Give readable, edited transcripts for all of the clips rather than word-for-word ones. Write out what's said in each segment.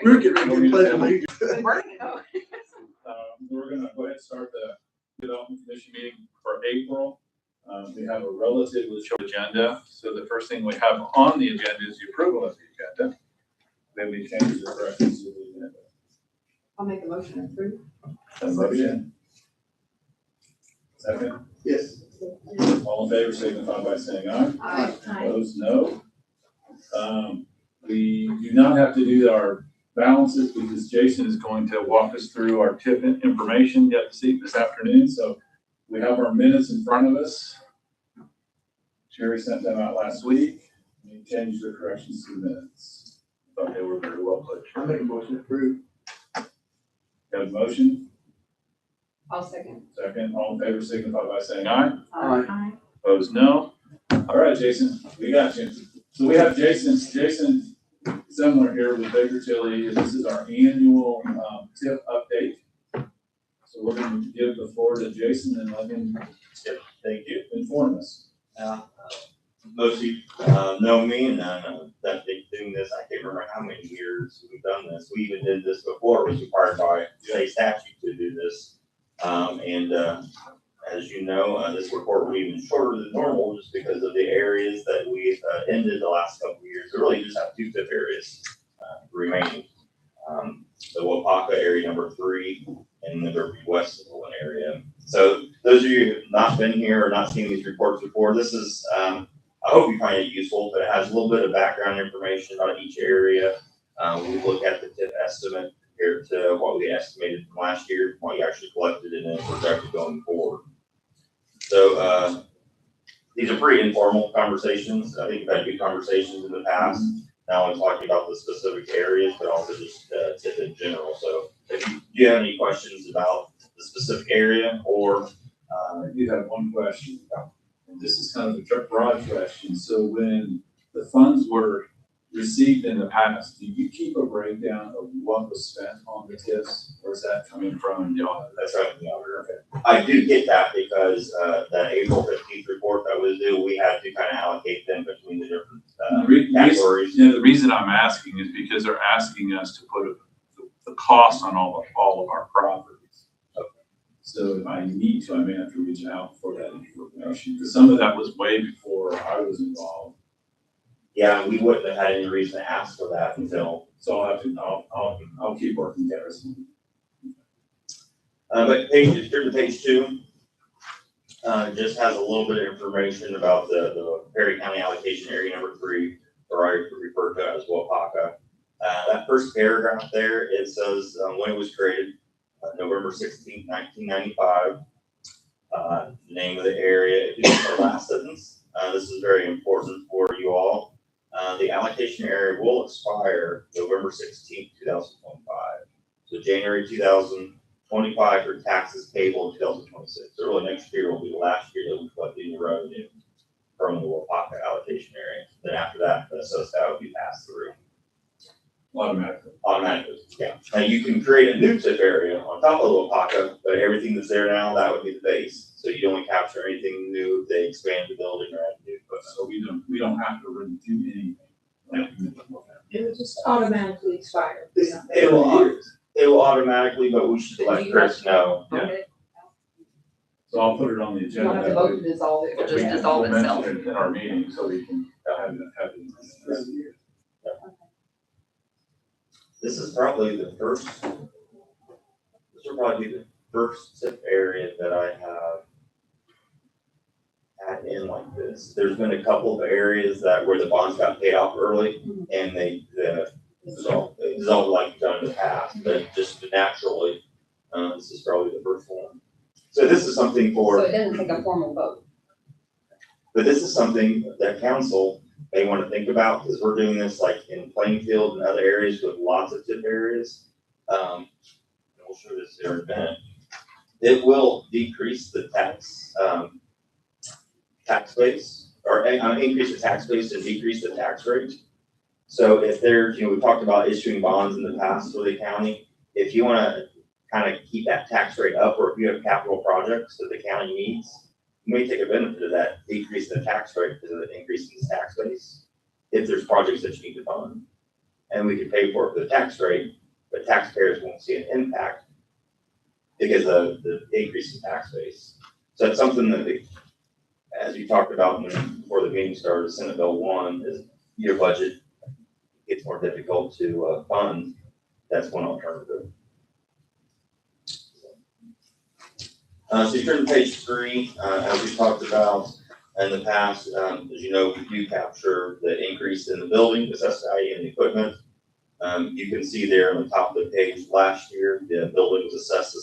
We're getting ready to pledge allegiance. We're going to go ahead and start the Development Commission meeting for April. We have a relatively short agenda. So the first thing we have on the agenda is the approval of the agenda. Then we change the corrections to the agenda. I'll make a motion to approve. A motion. Second. Yes. All in favor, signify by saying aye. Aye. Opposed, no. We do not have to do our balances because Jason is going to walk us through our TIP information yet this afternoon. So we have our minutes in front of us. Sherry sent them out last week. We changed the corrections to the minutes. Thought they were very well put. I make a motion to approve. Got a motion? I'll second. Second. All in favor, signify by saying aye. Aye. Opposed, no. All right, Jason, we got you. So we have Jason similar here with Baker Tilly. This is our annual TIP update. So we're going to give the floor to Jason and let him Thank you. inform us. Most of you know me, and I've been doing this. I can't remember how many years we've done this. We even did this before. It was required by state statute to do this. As you know, this report will be even shorter than normal just because of the areas that we've ended the last couple of years. We really just have two TIP areas remaining. The Wapaka area number 3 and the Derby West area. So those of you who have not been here or not seen these reports before, this is, I hope you find it useful, but it has a little bit of background information about each area. We look at the TIP estimate compared to what we estimated from last year, what you actually collected, and then projected going forward. So these are pretty informal conversations. I think we've had good conversations in the past. Now I'm talking about the specific areas, but also just TIP in general. So if you have any questions about the specific area, or I do have one question. And this is kind of a broad question. So when the funds were received in the past, do you keep a breakdown of what was spent on the TIPs, or is that coming from the auditor? that's right, the auditor. Okay. I do get that because that April 15th report that was due, we had to kind of allocate them between the different categories. The reason I'm asking is because they're asking us to put the cost on all of our properties. Okay. So if I need to, I may have to reach out for that information, because some of that was way before I was involved. Yeah, we wouldn't have had any reason to ask for that until. So I'll keep working there. But page, turn to page 2. Just has a little bit of information about the Perry County allocation area number 3, or I refer to it as Wapaka. That first paragraph there, it says when it was created, November 16, 1995. Name of the area. If you look at the last sentence, this is very important for you all. The allocation area will expire November 16, 2025. So January 2025 for taxes payable in 2026. So really next year will be the last year that we collect any revenue from the Wapaka allocation area. Then after that, the SOSTA will be passed through. Automatically, yeah. Now you can create a new TIP area on top of Wapaka, but everything that's there now, that would be the base. So you don't capture anything new if they expand the building or add new equipment. So we don't have to really do anything. It will just automatically expire. It will automatically, but we should let Chris know. Yeah. So I'll put it on the You agenda. don't have to vote to dissolve it. It'll just dissolve We'll itself. mention it in our meeting so we can have it. This is probably the first. This will probably be the first TIP area that I have had in like this. There's been a couple of areas where the bonds got paid off early, and they dissolved like done in the past, but just naturally, this is probably the first one. So this is something So it doesn't take a formal vote. But this is something that council may want to think about, because we're doing this like in Plainfield and other areas with lots of TIP areas. And we'll show this here in a minute. It will decrease the tax base, or increase the tax base and decrease the tax rate. So if there's, we talked about issuing bonds in the past for the county. If you want to kind of keep that tax rate up, or if you have capital projects that the county needs, you may take a benefit of that, decrease the tax rate because of the increase in the tax base, if there's projects that you need to fund. and we can pay for it with the tax rate, but taxpayers won't see an impact because of the increase in tax base. So that's something that, as we talked about before the meeting started, Senate Bill 1 is your budget gets more difficult to fund. That's one alternative. So you turn to page 3, as we talked about in the past, as you know, we do capture the increase in the building, assessed value, and the equipment. You can see there on the top of the page, last year, the building was assessed to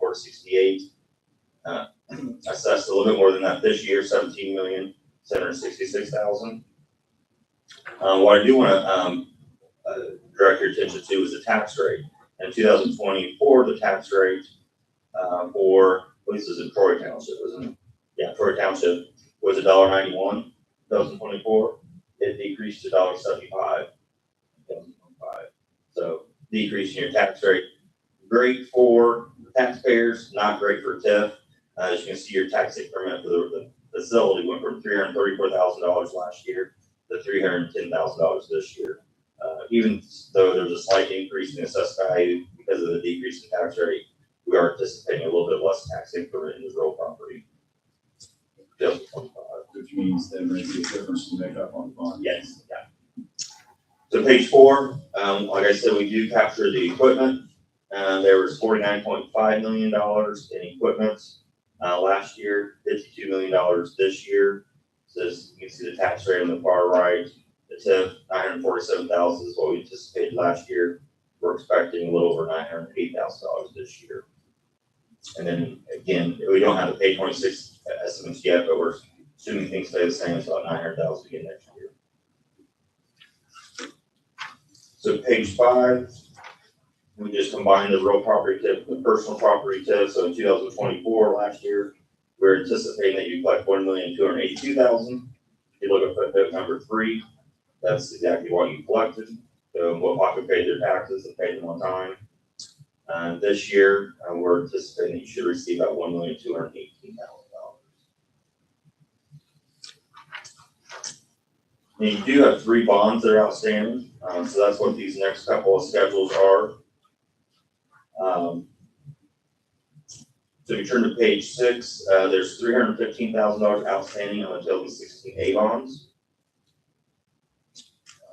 $17,468,000. Assessed a little bit more than that this year, $17,766,000. What I do want to direct your attention to is the tax rate. In 2024, the tax rate for, at least this is in Troy Township, wasn't it? Yeah, Troy Township was $1.91, 2024. It decreased to $1.75, 2025. So decrease in your tax rate. Great for taxpayers, not great for TIF. As you can see, your tax increment for the facility went from $334,000 last year to $310,000 this year. Even though there's a slight increase in assessed value because of the decrease in tax rate, we are anticipating a little bit less tax increment in the real property. Which means that there's a difference to make up on the bond. Yes, yeah. So page 4, like I said, we do capture the equipment. There was $49.5 million in equipment last year, $52 million this year. So you can see the tax rate on the far right. The TIF, $947,000 is what we anticipated last year. We're expecting a little over $908,000 this year. And then again, we don't have the page 26 estimates yet, but we're assuming things stay the same. It's about $900,000 again next year. So page 5, we just combined the real property TIF with the personal property TIF. So in 2024, last year, we're anticipating that you collect $1,282,000. If you look at footnote number 3, that's exactly what you collected. So Wapaka paid their taxes and paid them on time. This year, we're anticipating that you should receive about $1,218,000. And you do have 3 bonds that are outstanding. So that's what these next couple of schedules are. So if you turn to page 6, there's $315,000 outstanding on the 2016 A bonds.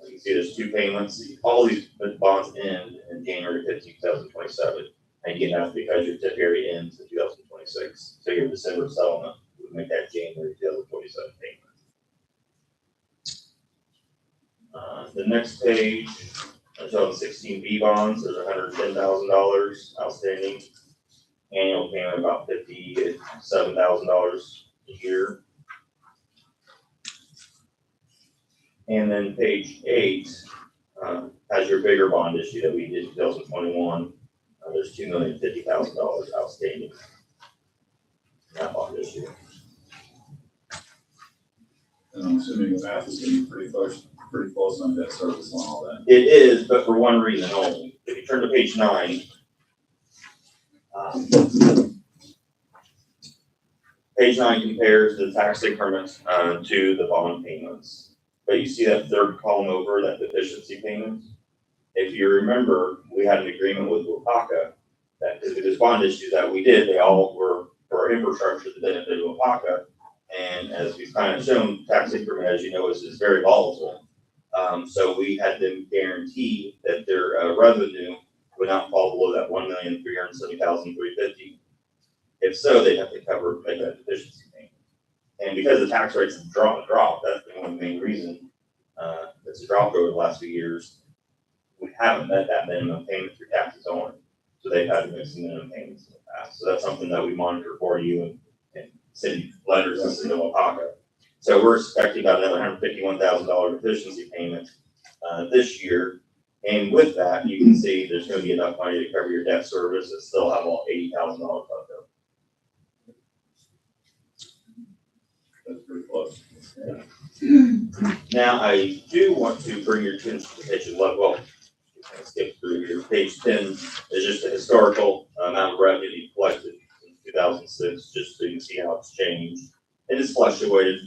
You can see there's 2 payments. All these bonds end in January 15, 2027. And again, that's because your TIF area ends in 2026. So your December settlement would make that January 2027 payment. The next page, 2016 B bonds, there's $110,000 outstanding. Annual payment about $57,000 a year. And then page 8 has your bigger bond issue that we did in 2021. There's $2,050,000 outstanding in that bond issue. And I'm assuming the math is going to be pretty close on debt service and all that. It is, but for one reason only. If you turn to page 9, page 9 compares the tax increments to the bond payments. But you see that third column over, that deficiency payment? If you remember, we had an agreement with Wapaka that this bond issue that we did, they all were for our infrastructure to benefit Wapaka. And as we've kind of shown, tax increment, as you know, is very volatile. So we had them guarantee that their revenue would not fall below that $1,370,350. If so, they'd have to make that deficiency payment. And because the tax rates have dropped, that's the one main reason that's dropped over the last few years. We haven't met that minimum payment through taxes only. So they've had to make some minimum payments in the past. So that's something that we monitor for you and send letters to send to Wapaka. So we're expecting about another $151,000 deficiency payment this year. And with that, you can see there's going to be enough money to cover your debt service and still have all $80,000 left over. That's pretty close. Yeah. Now, I do want to bring your attention to page 11. Well, skip through here. Page 10 is just the historical amount of revenue you collected in 2006, just so you can see how it's changed. It has fluctuated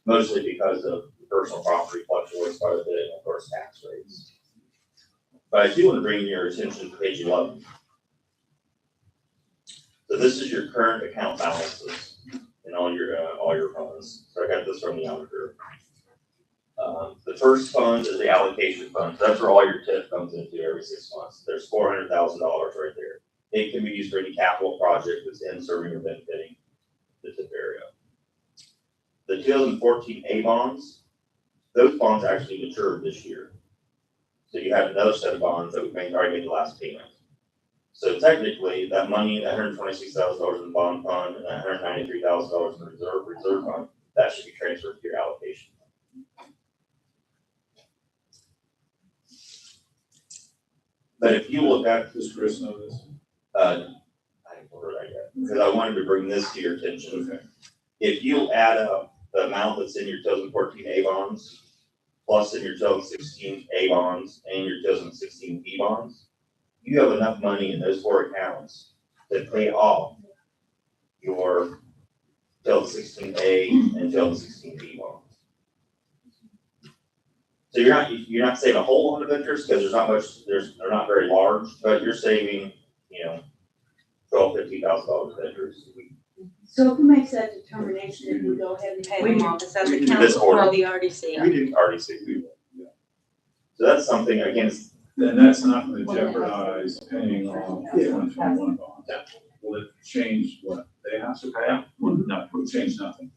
mostly because of personal property fluctuates quite a bit, and of course, tax rates. But I do want to bring your attention to page 11. So this is your current account balances and all your funds. So I got this from the auditor. The first fund is the allocation fund. So that's where all your TIF comes into every 6 months. There's $400,000 right there. It can be used for any capital project that's in serving or benefiting the TIF area. The 2014 A bonds, those bonds actually matured this year. So you have another set of bonds that we already made the last payment. So technically, that money, that $126,000 in the bond fund and that $193,000 in the reserve fund, that should be transferred to your allocation. But if you look at, Does Chris know this? I didn't order that yet, because I wanted to bring this to your attention. Okay. If you add up the amount that's in your 2014 A bonds, plus in your 2016 A bonds and your 2016 B bonds, you have enough money in those 4 accounts to pay off your 2016 A and 2016 B bonds. So you're not saving a whole lot of interest because there's not much, they're not very large, but you're saving, $12,000-$15,000 of interest. So who makes that determination if we go ahead and pay them off? Is that the This council order. or the RDC? We didn't already see. So that's something, again, Then that's not going to jeopardize paying off the 2021 bonds. Will it change what they have to pay? Well, no, it will change nothing.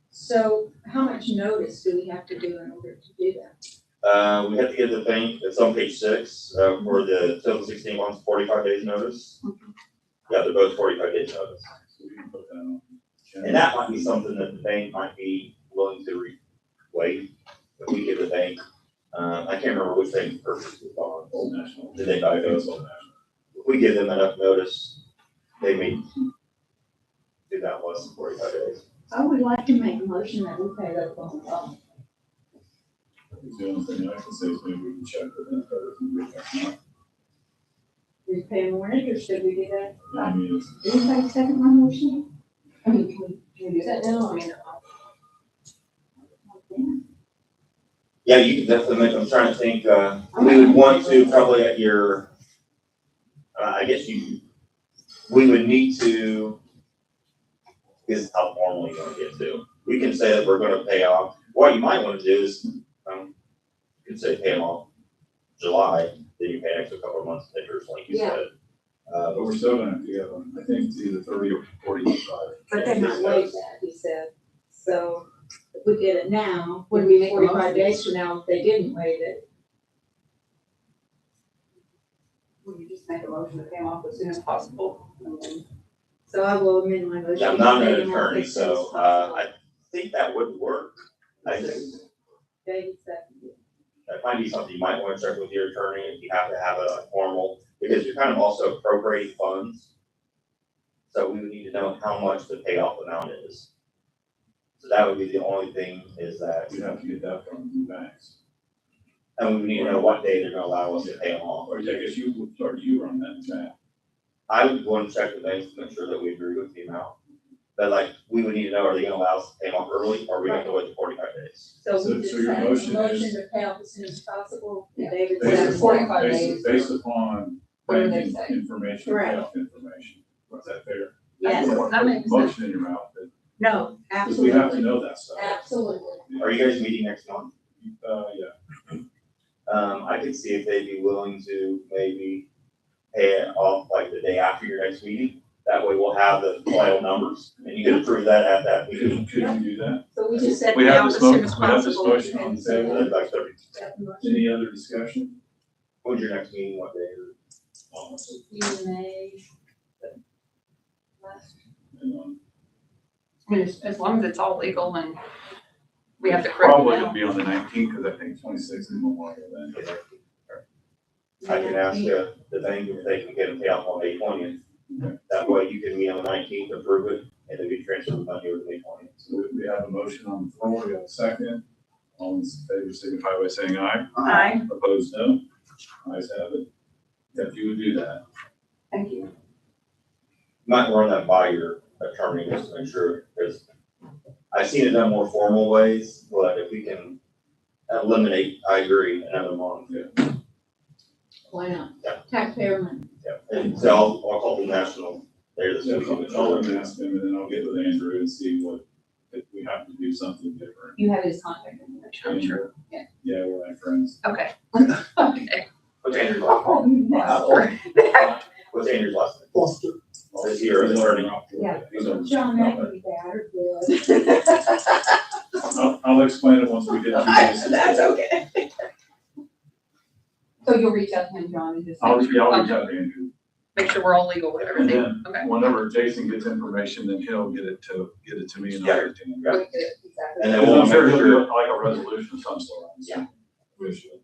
So how much notice do we have to do in order to do that? We have to give the bank, it's on page 6, for the 2016 ones, 45 days notice. Yeah, they're both 45 days notice. So we can put that on. And that might be something that the bank might be willing to waive if we give the bank. I can't remember which bank purchased the bond. Old National. Did they buy those? Old National. If we give them enough notice, they may do that in less than 45 days. I would like to make a motion that we pay that phone call. The only thing I can say is maybe we can check with them first and we can. We pay more interest if we do that. I mean, it's, Anybody second my motion? I mean, can we do that now? I mean, Yeah, you can definitely make, I'm trying to think, we would want to probably at your, I guess we would need to, is how formal you want to get to. We can say that we're going to pay off, what you might want to do is, you could say pay them off July, then you pay an extra couple of months of interest, like you said. but we're still gonna have to give them, I think it's either 30 or 45. but they might waive that, he said. So if we did it now, would Would we be make a 45 motion? days from now if they didn't waive it. Will you just make a motion to pay them off as soon as possible? So I will amend my motion. Yeah, I'm to not pay an them off attorney, as soon as so, possible. I think that would work. I think David seconded. that might be something you might want to check with your attorney if you have to have a formal, because you're kind of also appropriating funds. So we would need to know how much the payoff amount is. So that would be the only thing is that, We'd have to get that from the banks. and we would need to know what day they're gonna allow us to pay them off. Or I guess you run that back. I would go and check the banks to make sure that we agree with the amount. But like, we would need to know, are they gonna allow us to pay them off early, or are we gonna have to wait 45 days? So So- we so just your have a motion motion is- to pay off as soon as possible. Yeah. David Based seconded. 45 days. based upon What do they banking say? information, Correct. payoff information. Was that fair? Yes, that makes sense. Motion in your mouth, no, because we have to absolutely, know that stuff. absolutely. Are you guys meeting next month? Yeah. I could see if they'd be willing to maybe pay it off like the day after your next meeting. That way we'll have the final numbers and you can approve that at that meeting. Could you do that? So we just said We pay have off this as soon as we have this possible. motion on the table. That's like 30. Any other discussion? When's your next meeting? What day? You may. And, I mean, as long as it's all legal and we have to correct Probably it it'll now. be on the 19th, because I think 26th is Memorial then. I can ask the bank if they can get it paid off on May 20th. Okay. That way you can meet on the 19th, approve it, and then we transfer the money over to May 20th. So we have a motion on the floor, we have a second. All in favor signify by saying aye. Aye. Opposed, no. Ayes have it. If you would do that. Thank you. Might run that by your attorney just to make sure, because I've seen it done more formal ways, but if we can eliminate, I agree, another month. Why not? Yeah. Taxpayer money. Yeah, and so I'll call the national there this Yeah, week. I'll ask him, and then I'll get with Andrew and see what, if we have to do something different. You have his contact information, I'm sure. Yeah, we're like friends. Okay. Okay. What's Andrew's last Oh, name? no. What's Andrew's last name? Foster. Is he or the attorney? Yeah. He's over- John, that could be bad or good. I'll explain it once we get through this. That's okay. So you'll reach out to him, John, and just. I'll make reach sure- out to Andrew. Make sure we're all legal with And everything. then, Okay. whenever Jason gets information, then he'll get it to me and I'll get it to him. Yeah. Exactly. And then Because we'll I'm sure make he'll sure, do like a resolution of some sort. Yeah. Officially.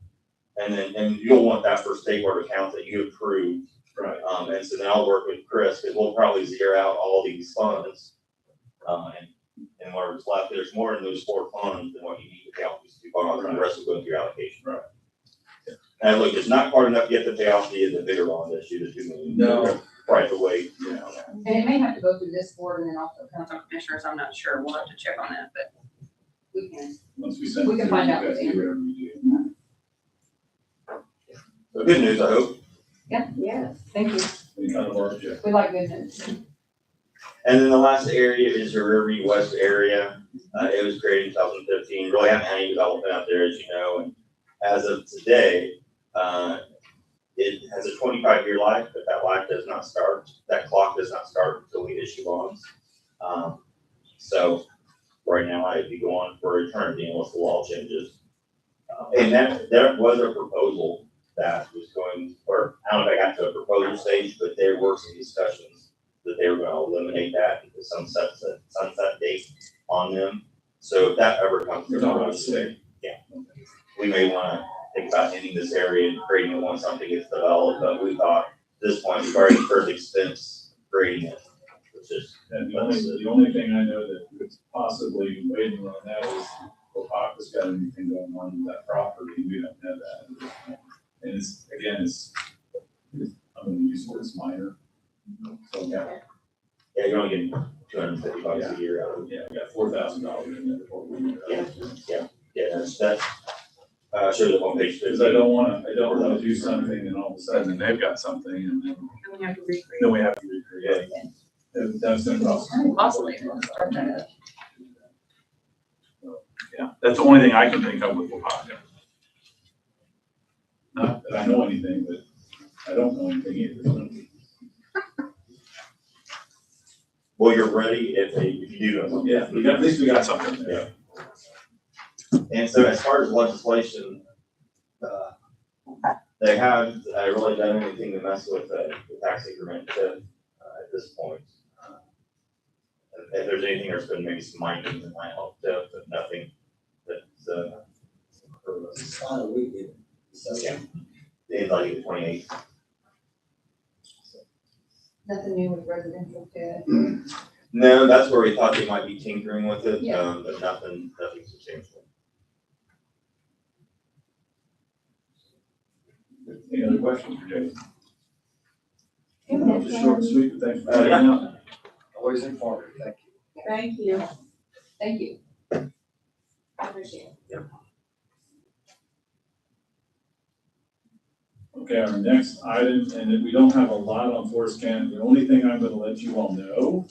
and you'll want that for state board accounts that you approve. Right. And so then I'll work with Chris, because we'll probably zero out all these funds. And whatever's left, there's more in those 4 funds than what you need to pay off these 2 bonds, and the rest will go into your allocation. Right. And look, it's not hard enough yet to pay off the bigger bond issue, the 2 million. No. Right away. Yeah. And it may have to go through this board and then also council commissioners, I'm not sure, we'll have to check on that, but we can. Once we send it. We can through, find you out guys with do Andrew. whatever you do. So good news, I hope. Yes. Thank you. Any kind of work, yeah. We like good news. And then the last area is your Riverview West area. It was created in 2015, really haven't had any development out there, as you know, and as of today, it has a 25-year life, but that life does not start, that clock does not start until we issue bonds. So right now, I'd be going for eternity unless the law changes. And there was a proposal that was going, or I don't know if I got to a proposal stage, but there were some discussions that they were gonna eliminate that because sunset date on them. So if that ever comes to fruition, yeah, we may wanna think about ending this area and creating it once something gets developed, but we thought at this point, we've already incurred the expense creating it, which is. And the only thing I know that is possibly waiting on that is Opaka's got anything going on with that property, we don't have that at this point. And it's, again, I'm gonna use the word minor. So, yeah, Yeah, you're only getting $250 a year out of it. we got $4,000 in there before we. Yeah, that shows up on page 50. Because I don't wanna do something and all of a sudden they've got something and then And we have to recreate. we have to recreate. And that's gonna cost. Possibly, we'll start that up. Yeah, that's the only thing I can think of with Opaka. Not that I know anything, but I don't know anything either. Well, you're ready if you do know something. Yeah, at least we got something there. And so as far as legislation, they haven't really done anything to mess with the tax increment at this point. If there's anything, there's been maybe some minor that might help too, but nothing that's, It's not a weekend. yeah. It's like the 28th. Nothing new with residential too. No, that's where we thought they might be tinkering with it, Yeah. but nothing substantial. Any other questions for Jason? Yeah. Just short and sweet, but thanks for Yeah. coming out. Always informative, thank you. Thank you. Thank you. I appreciate it. Okay, our next item, and we don't have a lot on Forest Camp, the only thing I'm gonna let you all know,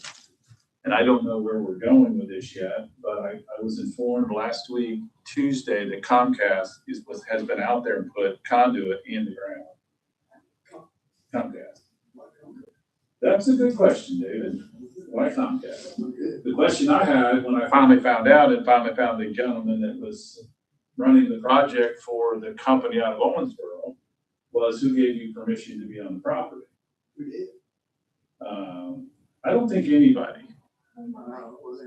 and I don't know where we're going with this yet, but I was informed last week, Tuesday, that Comcast has been out there and put conduit in the ground. Comcast. That's a good question, David. Why Comcast? The question I had when I finally found out and finally found the gentleman that was running the project for the company out of Owensboro was, who gave you permission to be on the property? We did. I don't think anybody.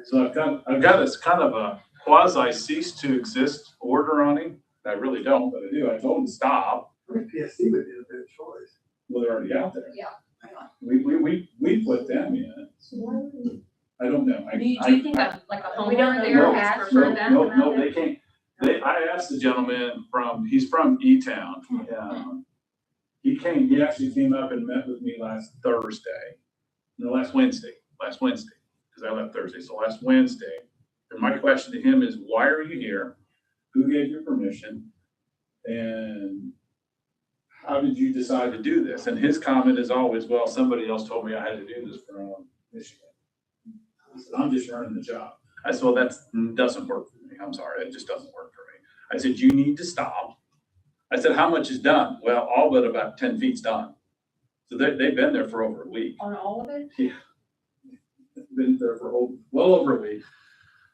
So I've got this kind of a quasi cease to exist order on him. I really don't, but I do. I told him to stop. I think PSD would be a better choice. Well, they're already out there. Yeah. We put them in. I don't know. Do you think like a We don't homeowner know there who has asked preferred you. that? No, they can't. I asked the gentleman he's from E-Town. He actually came up and met with me last Wednesday, because I left Thursday. So last Wednesday, And my question to him is, why are you here? Who gave you permission? And how did you decide to do this? And his comment is always, well, somebody else told me I had to do this from Michigan. He said, I'm just running the job. I said, well, that doesn't work for me. I'm sorry, it just doesn't work for me. I said, you need to stop. I said, how much is done? Well, all but about 10 feet's done. So they've been there for over a week. On all of it? Yeah. Been there for well over a week.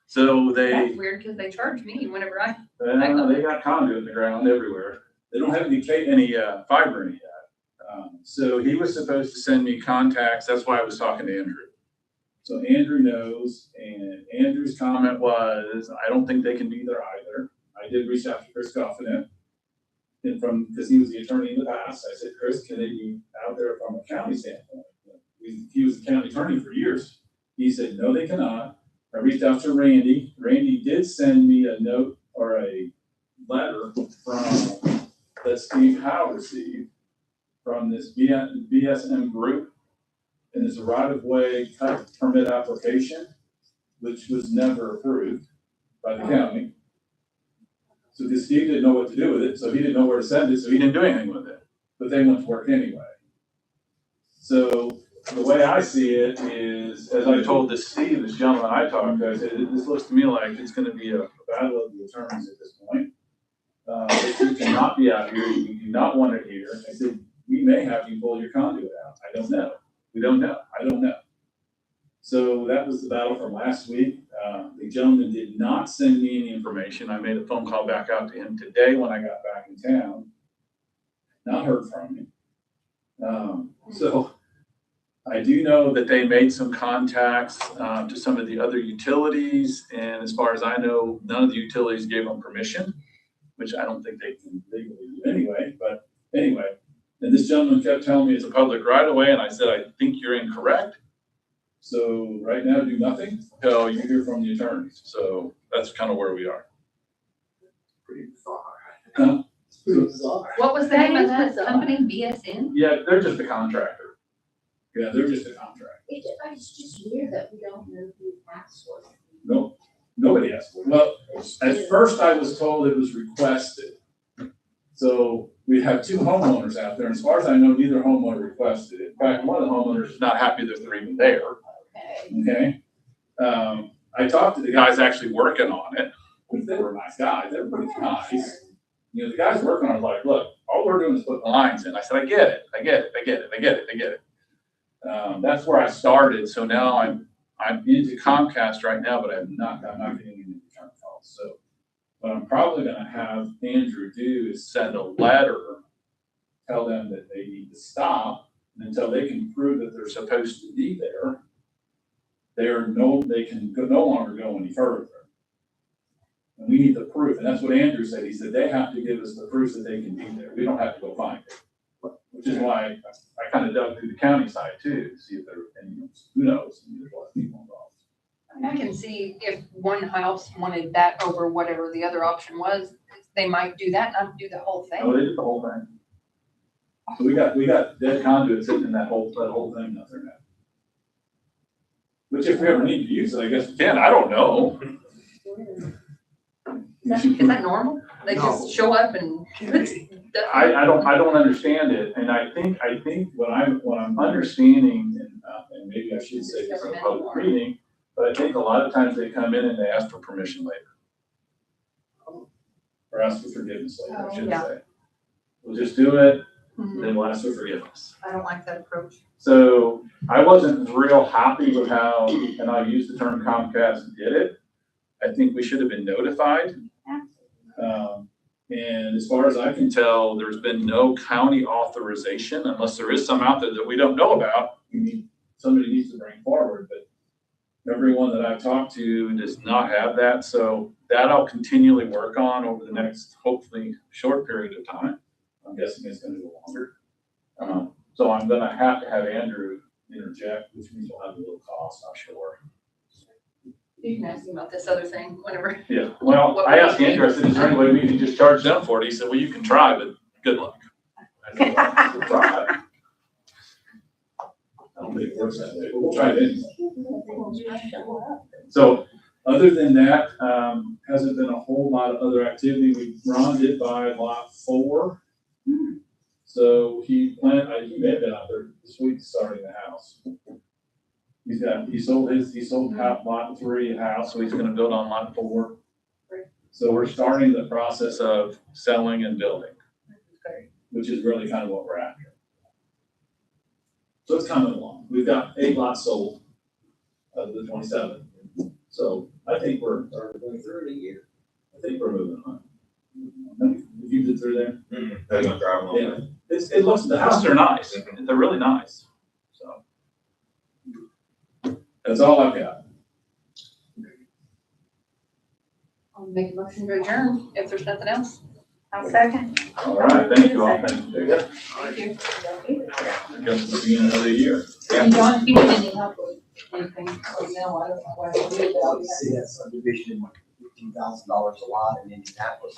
So That's weird, because they charge me whenever they got conduit in the ground everywhere. They don't have any fiber in it yet. So he was supposed to send me contacts. That's why I was talking to Andrew. So Andrew knows, and Andrew's comment was, I don't think they can be there either. I did reach out to Chris Goffin, and because he was the attorney in the past, I said, Chris, can they be out there from a county standpoint? He was the county attorney for years. He said, no, they cannot. I reached out to Randy. Randy did send me a note or a letter that Steve Howe received from this BSM group. And it's a right-of-way cut permit application, which was never approved by the county. So this Steve didn't know what to do with it, so he didn't know where to send it, so he didn't do anything with it. But they went to work anyway. So the way I see it is, as I told this Steve, this gentleman I talked to, I said, this looks to me like it's going to be a battle of the attorneys at this point. If you cannot be out here, you do not want it here. I said, we may have you pull your conduit out. I don't know. We don't know. I don't know. So that was the battle from last week. The gentleman did not send me any information. I made a phone call back out to him today when I got back in town. Not heard from him. So I do know that they made some contacts to some of the other utilities. And as far as I know, none of the utilities gave them permission, which I don't think they can legally do anyway. But anyway, and this gentleman kept telling me it's a public right of way. And I said, I think you're incorrect. So right now, do nothing until you hear from the attorneys. So that's kind of where we are. Pretty bizarre. Huh? It's pretty bizarre. What was the name of that company, BSN? Yeah, they're just a contractor. Yeah, they're just a contractor. It's just weird that we don't know who asked for it. No, nobody asked for it. Well, at first I was told it was requested. So we have two homeowners out there. And as far as I know, neither homeowner requested it. In fact, one of the homeowners is not happy that they're even there. Okay. I talked to the guys actually working on it. They were nice guys. Everybody's nice. You know, the guys working on it like, look, all we're doing is putting lines in. I said, I get it. That's where I started. So now I'm into Comcast right now, but I'm not getting any return calls. So what I'm probably going to have Andrew do is send a letter, tell them that they need to stop, and until they can prove that they're supposed to be there, they can no longer go any further. And we need the proof, and that's what Andrew said. He said they have to give us the proof that they can be there. We don't have to go find it, which is why I kind of dug through the county side too, to see if there were any, who knows, there's a lot of people involved. I can see if one house wanted that over whatever the other option was, they might do that, not do the whole Oh, thing. they did the whole thing. So we got dead conduit sitting in that whole thing out there now. Which if we ever need to use it, I guess we can. I don't know. Is that normal? They just show up and. I don't understand it, and I think what I'm understanding, and maybe I should say this in a public meeting, but I think a lot of times they come in and they ask for permission later. Or ask for forgiveness later, I should say. We'll just do it, then we'll ask for forgiveness. I don't like that approach. So I wasn't real happy with how, and I use the term Comcast did it. I think we should have been notified. And as far as I can tell, there's been no county authorization, unless there is some out there that we don't know about. Somebody needs to bring forward, but everyone that I've talked to does not have that. So that I'll continually work on over the next, hopefully, short period of time. I'm guessing it's going to go longer. So I'm going to have Andrew interject, which means we'll have a little cost, I'm sure. You can ask him about this other thing whenever. Yeah, well, I asked Andrew, I said, is there any way we can just charge them for it? He said, well, you can try, but good luck. I said, well, we'll try. I don't think it works that way, but we'll try it anyway. So Other than that, hasn't been a whole lot of other activity. We Ron did buy lot 4. So he may have been out there this week starting the house. He sold lot 3 house, so he's gonna build on lot 4. So we're starting the process of selling and building, which is really kind of what we're after. So it's coming along. We've got 8 lots sold of the 27. So I think we're going through a year. I think we're moving on. Have you been through there? They're gonna drive them. Yeah. It looks, the houses are nice. They're really nice. So that's all I've got. I'll make a motion to adjourn if there's nothing else. I'll second. All right, thank you all. Thank you. Thank you. I guess we'll be in another year. And John, if you need any help with anything, let me know. I don't know what to do, but I'll be happy. See that subdivision, $15,000 a lot in Indianapolis.